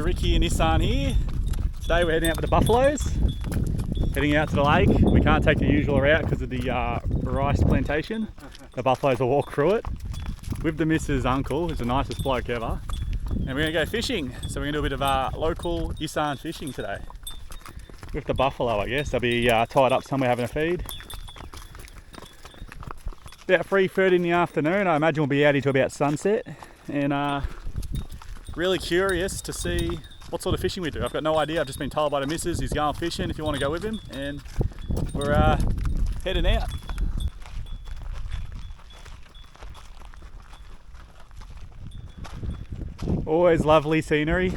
Ricky and Isaan here. Today we're heading out with the buffaloes, heading out to the lake. We can't take the usual route because of the rice plantation. The buffaloes will walk through it with the missus' uncle, who's the nicest bloke ever. And we're going to go fishing. So we're going to do a bit of local Isaan fishing today. With the buffalo, I guess. They'll be tied up somewhere having a feed. About 3:30 in the afternoon. I imagine we'll be out until about sunset. And really curious to see what sort of fishing we do. I've got no idea. I've just been told by the missus he's going fishing if you want to go with him. And we're heading out. Always lovely scenery.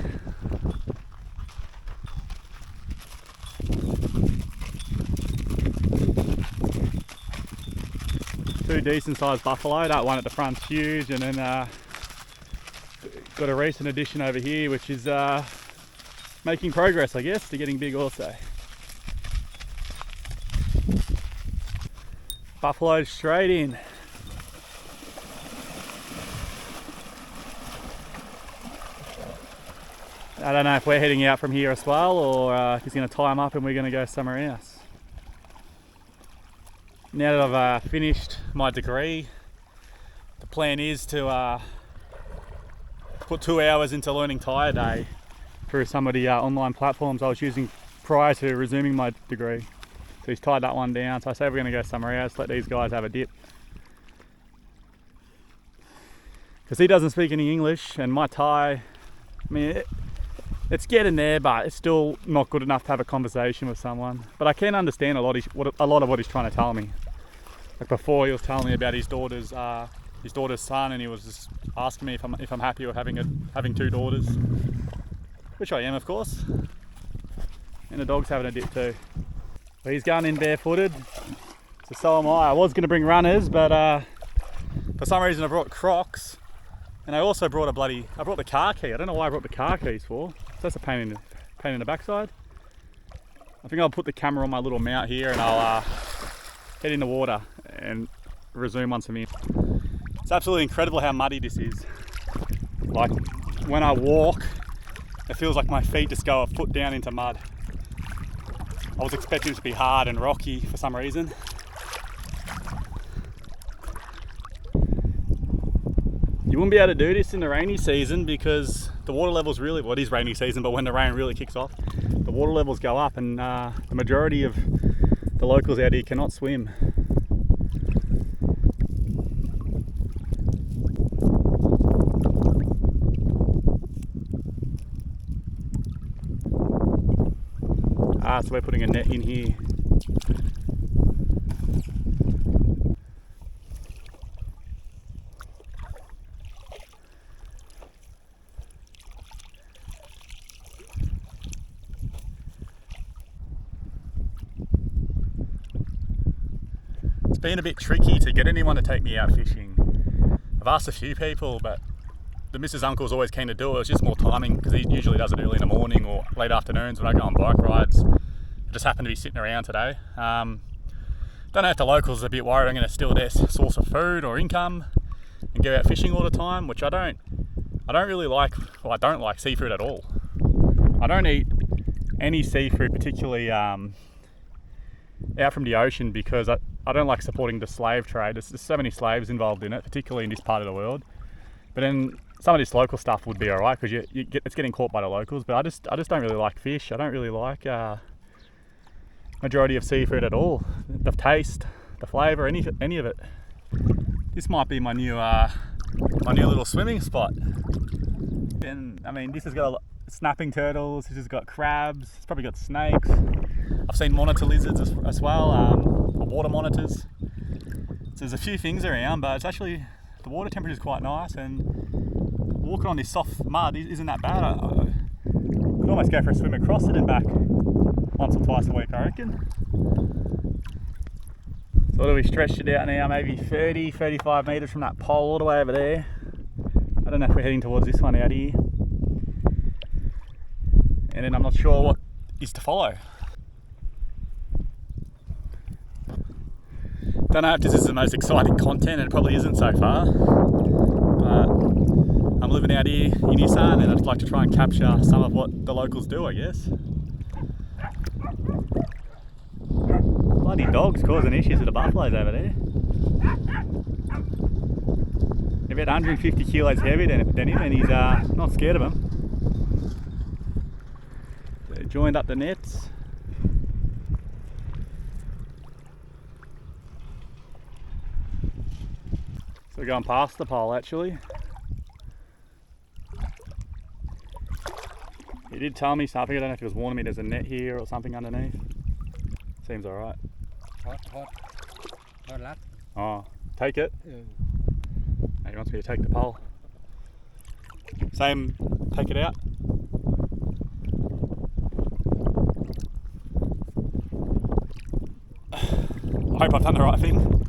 Two decent sized buffalo. That one at the front's huge, and then got a recent addition over here which is making progress, I guess, to getting big also. Buffalo straight in. I don't know if we're heading out from here as well, or if he's going to tie them up and we're going to go somewhere else. Now that I've finished my degree, the plan is to put 2 hours into learning Thai a day through some of the online platforms I was using prior to resuming my degree. So he's tied that one down, so I say we're going to go somewhere else, let these guys have a dip. Because he doesn't speak any English, and my Thai, I mean, it's getting there, but it's still not good enough to have a conversation with someone. But I can understand a lot of what he's trying to tell me. Like before, he was telling me about his daughter's son, and he was just asking me if I'm happy with having 2 daughters, which I am, of course. And the dog's having a dip too. But he's going in barefooted, so am I. I was going to bring runners, but for some reason I brought Crocs, and I also brought I brought the car key. I don't know why I brought the car keys for. So that's a pain in the backside. I think I'll put the camera on my little mount here, and I'll head in the water and resume once I'm in. It's absolutely incredible how muddy this is. Like when I walk, it feels like my feet just go a foot down into mud. I was expecting it to be hard and rocky for some reason. You wouldn't be able to do this in the rainy season because the water levels really, well, it is rainy season, but when the rain really kicks off, the water levels go up, and the majority of the locals out here cannot swim. So we're putting a net in here. It's been a bit tricky to get anyone to take me out fishing. I've asked a few people, but the missus' uncle is always keen to do it. It's just more timing because he usually does it early in the morning or late afternoons when I go on bike rides. I just happen to be sitting around today. Don't know if the locals are a bit worried I'm going to steal their source of food or income and go out fishing all the time, which I don't really like. Well, I don't like seafood at all. I don't eat any seafood, particularly out from the ocean, because I don't like supporting the slave trade. There's so many slaves involved in it, particularly in this part of the world. But then some of this local stuff would be alright because it's getting caught by the locals. But I just don't really like fish. I don't really like majority of seafood at all. The taste, the flavour, any of it. This might be my new little swimming spot. And I mean, this has got snapping turtles. This has got crabs. It's probably got snakes. I've seen monitor lizards as well, water monitors. So there's a few things around, but it's actually, the water temperature is quite nice, and walking on this soft mud isn't that bad. I could almost go for a swim across it and back once or twice a week, I reckon. So what do we stretched it out now, maybe 35 metres from that pole all the way over there. I don't know if we're heading towards this one out here. And then I'm not sure what is to follow. Don't know if this is the most exciting content, and it probably isn't so far. But I'm living out out here in Isaan, and I'd like to try and capture some of what the locals do, I guess. Bloody dogs causing issues with the buffaloes over there. They're about 150 kilos heavier than him, and he's not scared of them. So they joined up the nets. So we're going past the pole actually. He did tell me something, I don't know if he was warning me there's a net here or something underneath. Seems alright. Hot lap. Oh, take it? Yeah. No, he wants me to take the pole. Same, take it out. I hope I've done the right thing.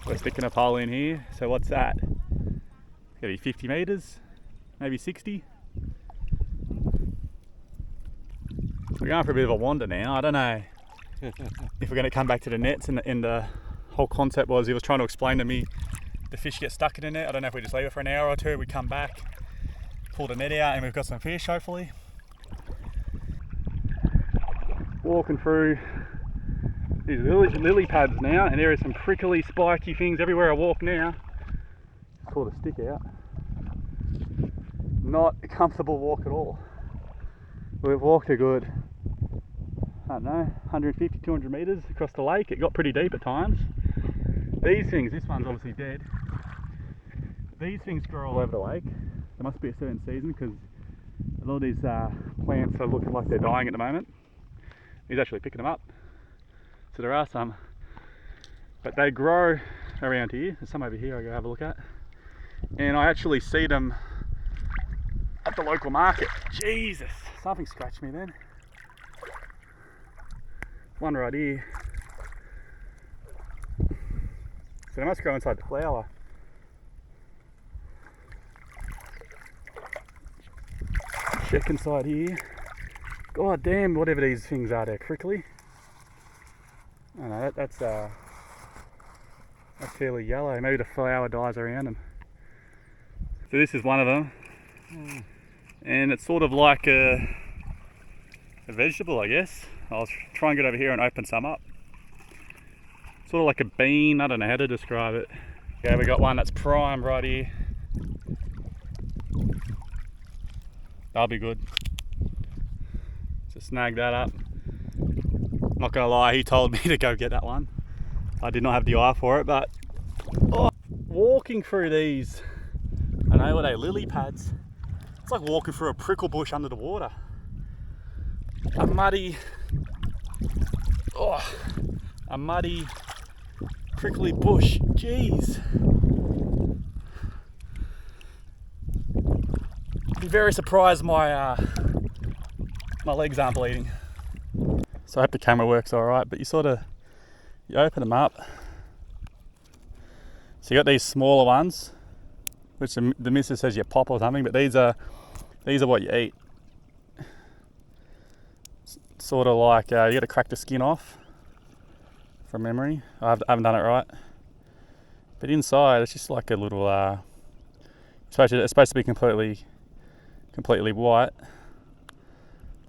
We're sticking a pole in here, so what's that? It's gonna be 50 metres, maybe 60. We're going for a bit of a wander now. I don't know if we're going to come back to the nets, and the whole concept was he was trying to explain to me the fish get stuck in the net. I don't know if we just leave it for an hour or two, we come back, pull the net out, and we've got some fish hopefully. Walking through these lily pads now, and there are some prickly spiky things everywhere I walk now. Pull the stick out. Not a comfortable walk at all. We've walked a good, I don't know, 150, 200 metres across the lake. It got pretty deep at times. These things, this one's obviously dead. These things grow all over the lake. There must be a certain season because a lot of these plants are looking like they're dying at the moment. He's actually picking them up. So there are some, but they grow around here. There's some over here I go have a look at. And I actually see them at the local market. Jesus, something scratched me then. One right here. So they must grow inside the flower. Check inside here. God damn, whatever these things are, they're prickly. I know that's fairly yellow. Maybe the flower dies around them. So this is one of them. And it's sort of like a vegetable, I guess. I'll try and get over here and open some up. Sort of like a bean, I don't know how to describe it. Yeah, we got one that's prime right here. That'll be good. Just snag that up. Not gonna lie, he told me to go get that one. I did not have the eye for it, but walking through these, I know what they lily pads. It's like walking through a prickle bush under the water. A muddy, prickly bush. Jeez. I'd be very surprised my legs aren't bleeding. So I hope the camera works all right, but you open them up. So you got these smaller ones, which the missus says you pop or something, but these are what you eat. It's sort of like you got to crack the skin off, from memory. I haven't done it right. But inside it's just like a little. It's supposed to be completely white,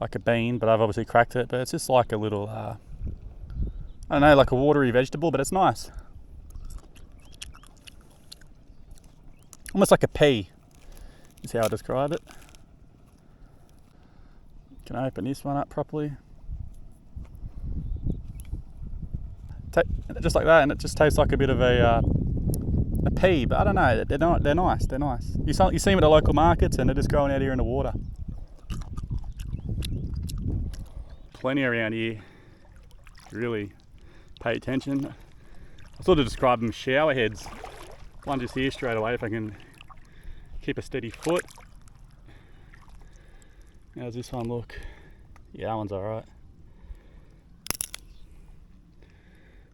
like a bean, but I've obviously cracked it. But it's just like a little, I don't know, like a watery vegetable, but it's nice. Almost like a pea, is how I describe it. Can I open this one up properly? Just like that, and it just tastes like a bit of a pea, but I don't know, they're nice. You see them at the local markets and they're just growing out here in the water. Plenty around here, really pay attention. I sort of describe them shower heads. One just here straight away if I can keep a steady foot. How's this one look? Yeah, that one's alright.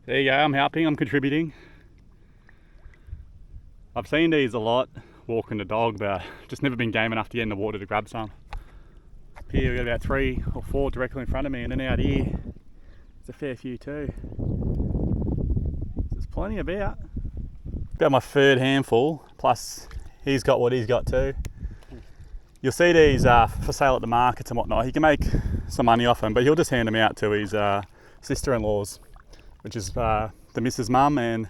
There you go, I'm helping, I'm contributing. I've seen these a lot walking the dog, but just never been game enough to get in the water to grab some. Up here we've got about 3 or 4 directly in front of me, and then out here there's a fair few too. There's plenty plenty about. About my third handful, plus he's got what he's got too. You'll see these for sale at the markets and whatnot. He can make some money off them, but he'll just hand them out to his sister-in-laws, which is the missus' mum and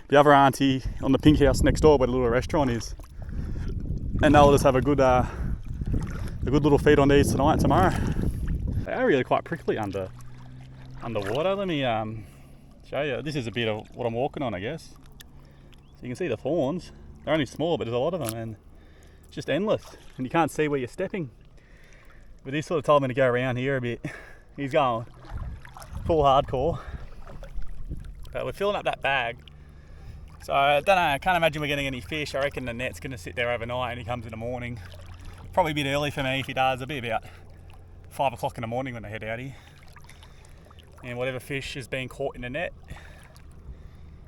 the other auntie on the pink house next door where the little restaurant is. And they'll just have a good little feed on these tonight and tomorrow. They are really quite prickly underwater. Let me show you. This is a bit of what I'm walking on, I guess. So you can see the thorns. They're only small, but there's a lot of them, and it's just endless. And you can't see where you're stepping. But he sort of told me to go around here a bit. He's going full hardcore. But we're filling up that bag. So I don't know, I can't imagine we're getting any fish. I reckon the net's going to sit there overnight and he comes in the morning. Probably a bit early for me if he does. It'll be about 5 o'clock in the morning when I head out here. And whatever fish is being caught in the net,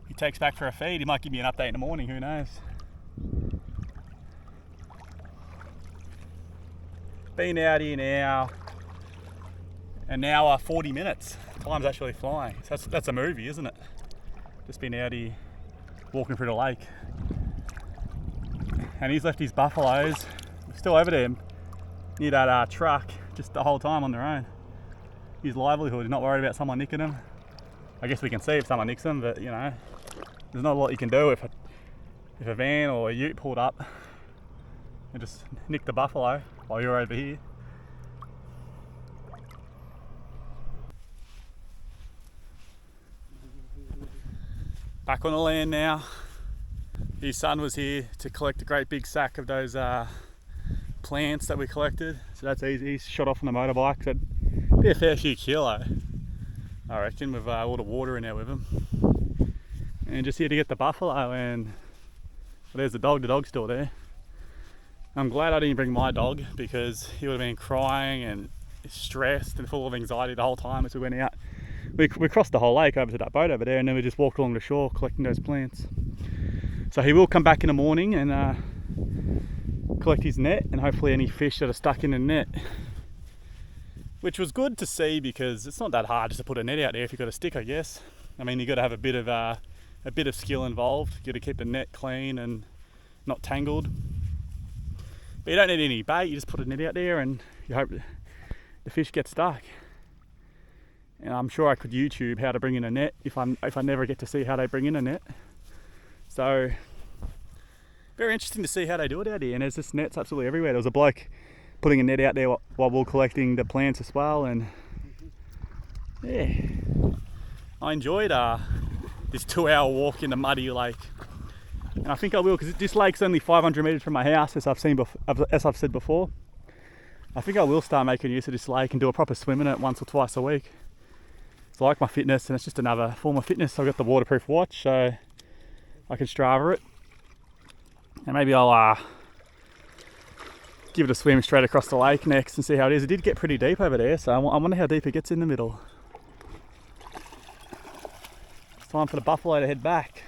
he takes back for a feed. He might give me an update in the morning, who knows. Been out here now, an hour 40 minutes. Time's actually flying. So that's a movie, isn't it? Just been out here walking through the lake. And he's left his buffaloes still over there near that truck just the whole time on their own. His livelihood, he's not worried about someone nicking them. I guess we can see if someone nicks them, but you know, there's not a lot you can do if a van or a ute pulled up and just nicked the buffalo while you're over here. Back on the land now. His son was here to collect a great big sack of those plants that we collected. So that's easy. He's shot off on the motorbike. That'd be a fair few kilo, I reckon, with all the water in there with him. And just here to get the buffalo, and well, there's the dog's still there. I'm glad I didn't bring my dog because he would have been crying and stressed and full of anxiety the whole time as we went out. We crossed the whole lake over to that boat over there, and then we just walked along the shore collecting those plants. So he will come back in the morning and collect his net and hopefully any fish that are stuck in the net. Which was good to see because it's not that hard just to put a net out there if you've got a stick, I guess. I mean, you've got to have a bit of skill involved. You've got to keep the net clean and not tangled. But you don't need any bait, you just put a net out there and you hope the fish get stuck. And I'm sure I could YouTube how to bring in a net if I never get to see how they bring in a net. So, very interesting to see how they do it out here. And there's just nets absolutely everywhere. There was a bloke putting a net out there while we were collecting the plants as well. And yeah, I enjoyed this 2-hour walk in the muddy lake. And I think I will, because this lake's only 500 metres from my house, as I've said before. I think I will start making use of this lake and do a proper swim in it once or twice a week. It's like my fitness, and it's just another form of fitness. I've got the waterproof watch, so I can Strava it. And maybe I'll give it a swim straight across the lake next and see how it is. It did get pretty deep over there, so I wonder how deep it gets in the middle. It's time for the buffalo to head back.